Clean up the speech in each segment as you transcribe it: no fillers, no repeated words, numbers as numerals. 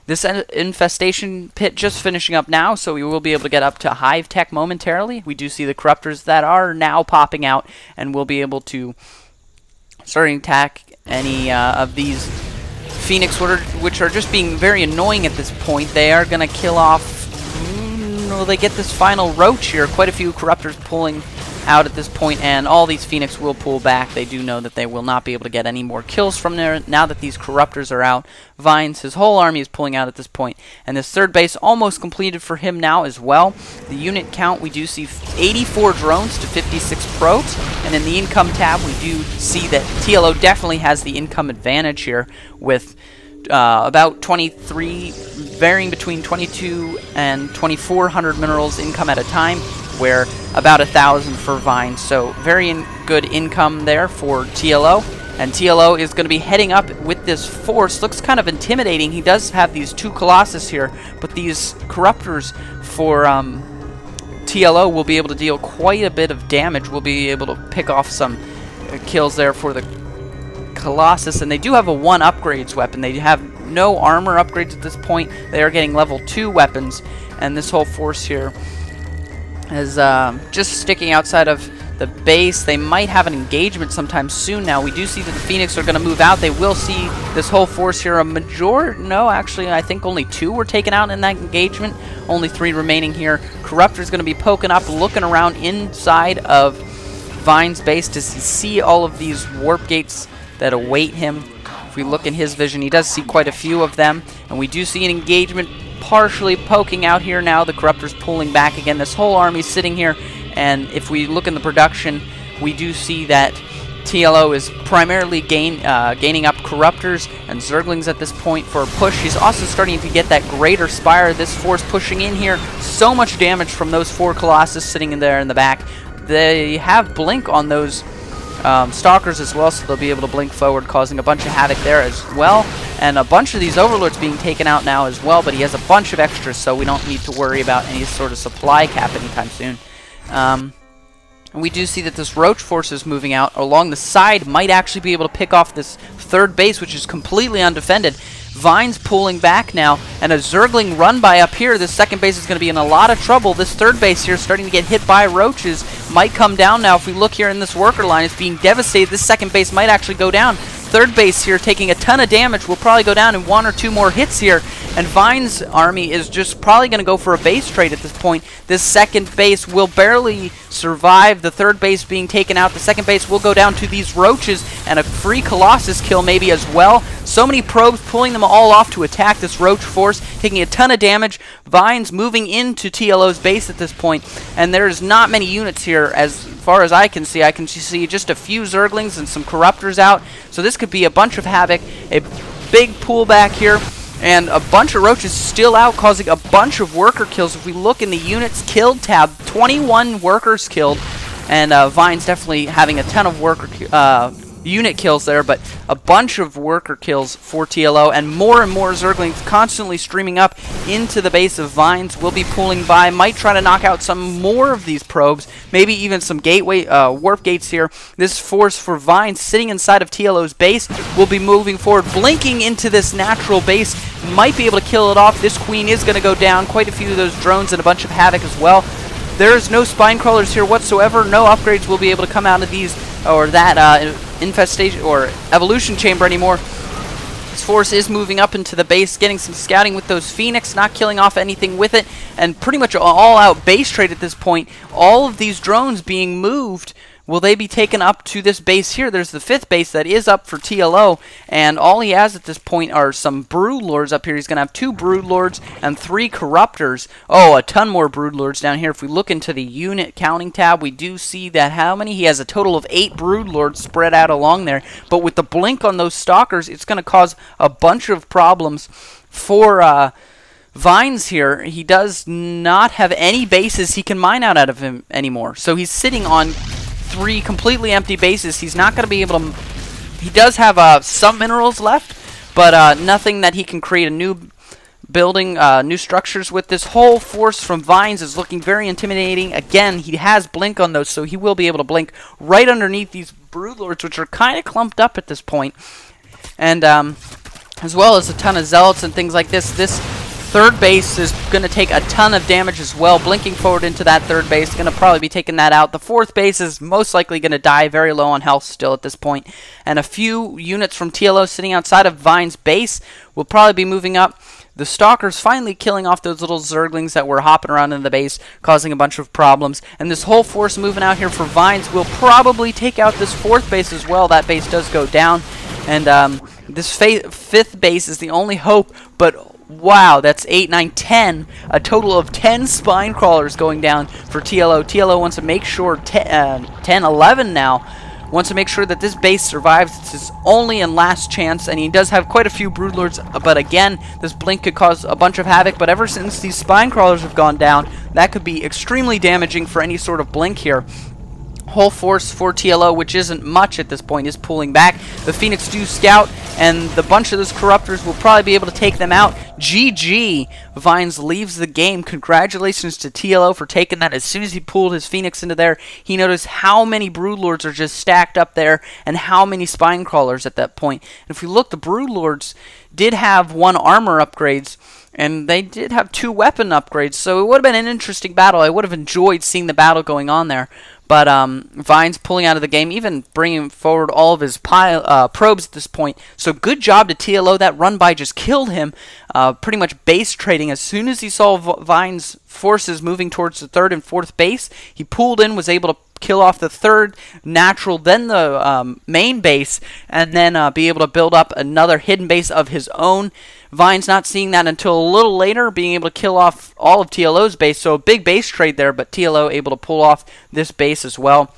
This infestation pit just finishing up now, so we will be able to get up to hive tech momentarily. We do see the corruptors that are now popping out, and we'll be able to start to attack any of these Phoenix, which are just being very annoying at this point. They are going to kill off... Will they get this final roach here? Quite a few corruptors pulling out at this point, and all these Phoenix will pull back. They do know that they will not be able to get any more kills from there now that these corruptors are out. Vines, his whole army is pulling out at this point, and this third base almost completed for him now as well. The unit count, we do see 84 drones to 56 probes, and in the income tab we do see that TLO definitely has the income advantage here with about 23, varying between 22 and 2400 minerals income at a time, where about 1,000 for Vines. So very good income there for TLO. And TLO is going to be heading up with this force. Looks kind of intimidating. He does have these 2 Colossus here, but these corruptors for TLO will be able to deal quite a bit of damage. We'll be able to pick off some kills there for the Colossus, and they do have a 1 upgrades weapon. They have no armor upgrades at this point. They are getting level 2 weapons, and this whole force here is just sticking outside of the base. They might have an engagement sometime soon now. We do see that the Phoenix are going to move out. They will see this whole force here. No, actually, I think only 2 were taken out in that engagement. Only 3 remaining here. Corruptor's going to be poking up, looking around inside of Vine's base to see all of these warp gates that await him. If we look in his vision, he does see quite a few of them, and we do see an engagement partially poking out here now. The Corruptor's pulling back again. This whole army's sitting here, and if we look in the production, we do see that TLO is primarily gaining up Corruptors and Zerglings at this point for a push. He's also starting to get that Greater Spire. This force pushing in here. So much damage from those 4 Colossus sitting in there in the back. They have Blink on those Stalkers as well, so they'll be able to blink forward, causing a bunch of havoc there as well. And a bunch of these Overlords being taken out now as well, but he has a bunch of extras, so we don't need to worry about any sort of supply cap anytime soon. And we do see that this Roach force is moving out along the side, might actually be able to pick off this third base, which is completely undefended. Vine's pulling back now, and a Zergling run by up here. This second base is going to be in a lot of trouble. This third base here starting to get hit by Roaches. Might come down now. If we look here in this worker line, it's being devastated. This second base might actually go down. Third base here taking a ton of damage. Will probably go down in 1 or 2 more hits here. And Vine's army is just probably going to go for a base trade at this point. This second base will barely survive. The third base being taken out. The second base will go down to these Roaches, and a free Colossus kill maybe as well. So many probes pulling them all off to attack this Roach force, taking a ton of damage. Vine's moving into TLO's base at this point, and there's not many units here as far as I can see. I can see just a few Zerglings and some Corruptors out, so this could be a bunch of havoc, a big pullback here, and a bunch of Roaches still out, causing a bunch of worker kills. If we look in the units killed tab, 21 workers killed, and Vine's definitely having a ton of worker unit kills there, but a bunch of worker kills for TLO, and more Zerglings constantly streaming up into the base of Vines. Will be pulling by, might try to knock out some more of these probes, maybe even some gateway warp gates here. This force for Vines sitting inside of TLO's base will be moving forward, blinking into this natural base, might be able to kill it off. This queen is going to go down. Quite a few of those drones and a bunch of havoc as well. There's no spine crawlers here whatsoever. No upgrades will be able to come out of these or that infestation or evolution chamber anymore. This force is moving up into the base, getting some scouting with those Phoenix, not killing off anything with it, and pretty much all-out base trade at this point. All of these drones being moved. Will they be taken up to this base here? There's the 5th base that is up for TLO, and all he has at this point are some Brood Lords up here. He's going to have 2 Brood Lords and 3 Corruptors. Oh, a ton more Brood Lords down here. If we look into the unit counting tab, we do see that how many? He has a total of 8 Brood Lords spread out along there, but with the blink on those Stalkers, it's going to cause a bunch of problems for Vines here. He does not have any bases he can mine out of him anymore, so he's sitting on 3 completely empty bases. He's not going to be able to... He does have some minerals left, but nothing that he can create a new building, new structures with. This whole force from Vines is looking very intimidating. Again, he has blink on those, so he will be able to blink right underneath these Broodlords, which are kind of clumped up at this point. And as well as a ton of zealots and things like this. This third base is going to take a ton of damage as well. Blinking forward into that third base, going to probably be taking that out. The fourth base is most likely going to die, very low on health still at this point. And a few units from TLO sitting outside of Vine's base will probably be moving up. The Stalkers finally killing off those little Zerglings that were hopping around in the base, causing a bunch of problems. And this whole force moving out here for Vines will probably take out this fourth base as well. That base does go down. And this fifth base is the only hope, but wow, that's 8, 9, 10. A total of 10 spine crawlers going down for TLO. TLO wants to make sure 10, 11 now. Wants to make sure that this base survives. It's his only and last chance, and he does have quite a few broodlords, but again, this blink could cause a bunch of havoc. But ever since these spine crawlers have gone down, that could be extremely damaging for any sort of blink here. Whole force for TLO, which isn't much at this point, is pulling back. The Phoenix do scout, and the bunch of those Corruptors will probably be able to take them out. GG! Vines leaves the game. Congratulations to TLO for taking that. As soon as he pulled his Phoenix into there, he noticed how many Broodlords are just stacked up there, and how many Spine Crawlers at that point. And if we look, the Broodlords did have 1 armor upgrades, and they did have 2 weapon upgrades, so it would have been an interesting battle. I would have enjoyed seeing the battle going on there. But Vine's pulling out of the game, even bringing forward all of his probes at this point. So good job to TLO. That run by just killed him. Pretty much base trading. As soon as he saw Vine's forces moving towards the third and fourth base, he pulled in, was able to kill off the third natural, then the main base, and then be able to build up another hidden base of his own. Vine's not seeing that until a little later, being able to kill off all of TLO's base. So a big base trade there, but TLO able to pull off this base as well.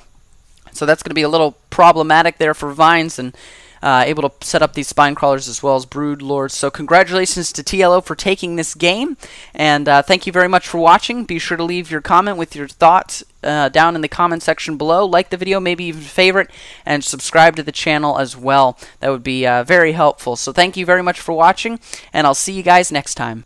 So that's going to be a little problematic there for Vines, and able to set up these spine crawlers as well as brood lords. So congratulations to TLO for taking this game, and thank you very much for watching. Be sure to leave your comment with your thoughts down in the comment section below. Like the video, maybe even favorite, and subscribe to the channel as well. That would be very helpful. So thank you very much for watching, and I'll see you guys next time.